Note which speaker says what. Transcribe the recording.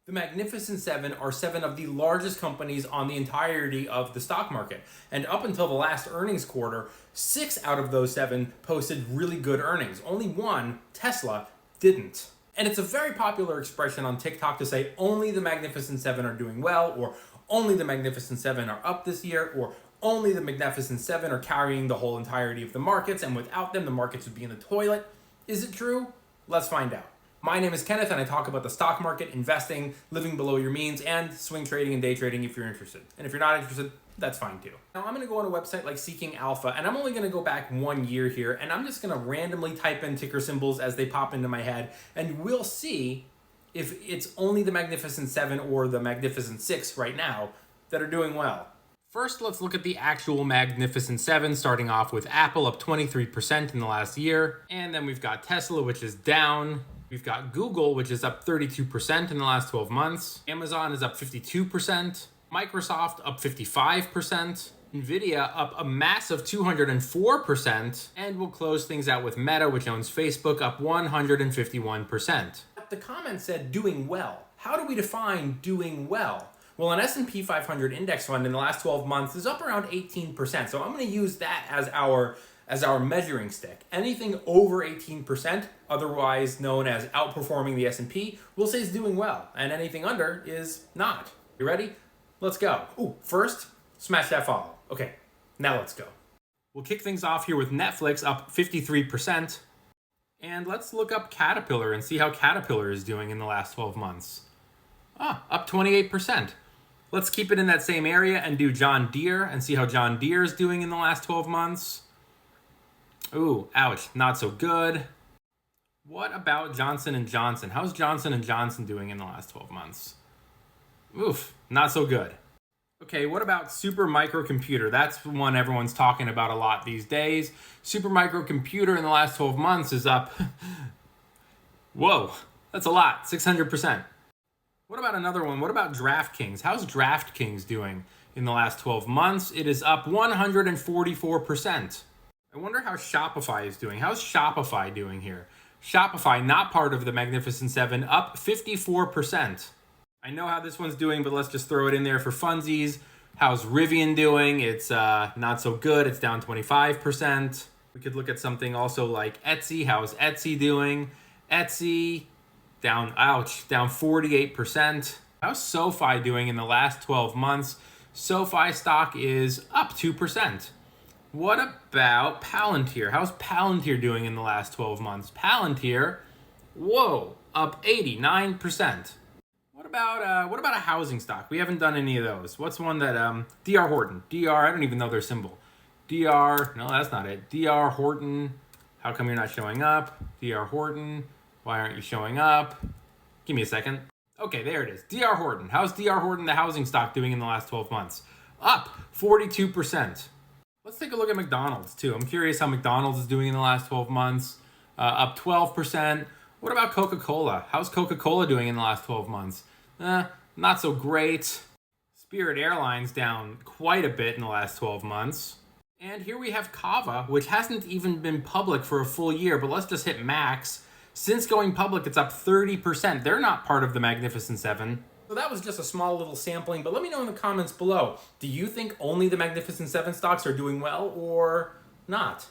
Speaker 1: The Magnificent Seven are seven of the largest companies on the entirety of the stock market. And up until the last earnings quarter, 6 out of those 7 posted really good earnings. Only one, Tesla, didn't. And it's a very popular expression on TikTok to say only the Magnificent Seven are doing well, or only the Magnificent Seven are up this year, or only the Magnificent Seven are carrying the whole entirety of the markets, and without them, the markets would be in the toilet. Is it true? Let's find out. My name is Kenneth, and I talk about the stock market, investing, living below your means, and swing trading and day trading if you're interested. And if you're not interested, that's fine too. Now, I'm going to go on a website like Seeking Alpha, and I'm only going to go back 1 year here, and I'm just going to randomly type in ticker symbols as they pop into my head, and we'll see if it's only the Magnificent Seven or the Magnificent Six right now that are doing well. First, let's look at the actual Magnificent Seven, starting off with Apple up 23% in the last year, and then we've got Tesla, which is down. We've got Google, which is up 32% in the last 12 months. Amazon is up 52%. Microsoft up 55%. Nvidia up a massive 204%. And we'll close things out with Meta, which owns Facebook, up 151%. The comment said doing well. How do we define doing well? Well, an S&P 500 index fund in the last 12 months is up around 18%. So I'm going to use that as our measuring stick. Anything over 18%, otherwise known as outperforming the S&P, we'll say is doing well, and anything under is not. You ready? Let's go. Ooh, first, smash that follow. Okay, now let's go. We'll kick things off here with Netflix up 53%, and let's look up Caterpillar and see how Caterpillar is doing in the last 12 months. Up 28%. Let's keep it in that same area and do John Deere and see how John Deere is doing in the last 12 months. Ooh, ouch, not so good. What about Johnson & Johnson? How's Johnson & Johnson doing in the last 12 months? Oof, not so good. Okay, what about Supermicro Computer? That's the one everyone's talking about a lot these days. Supermicro Computer in the last 12 months is up, whoa, that's a lot, 600%. What about another one? What about DraftKings? How's DraftKings doing in the last 12 months? It is up 144%. I wonder how Shopify is doing. How's Shopify doing here? Shopify, not part of the Magnificent Seven, up 54%. I know how this one's doing, but let's just throw it in there for funsies. How's Rivian doing? It's not so good. It's down 25%. We could look at something also like Etsy. How's Etsy doing? Etsy, down 48%. How's SoFi doing in the last 12 months? SoFi stock is up 2%. What about Palantir? How's Palantir doing in the last 12 months? Palantir, whoa, up 89%. What about a housing stock? We haven't done any of those. What's one that, D.R. Horton. I don't even know their symbol. no, that's not it. D.R. Horton, how come you're not showing up? D.R. Horton, why aren't you showing up? Give me a second. Okay, there it is. D.R. Horton. How's D.R. Horton, the housing stock, doing in the last 12 months? Up 42%. Let's take a look at McDonald's too. I'm curious how McDonald's is doing in the last 12 months. Up 12%. What about Coca-Cola? How's Coca-Cola doing in the last 12 months? Not so great. Spirit Airlines down quite a bit in the last 12 months. And here we have Kava, which hasn't even been public for a full year, but let's just hit max. Since going public, it's up 30%. They're not part of the Magnificent Seven. So that was just a small little sampling, but let me know in the comments below. Do you think only the Magnificent Seven stocks are doing well or not?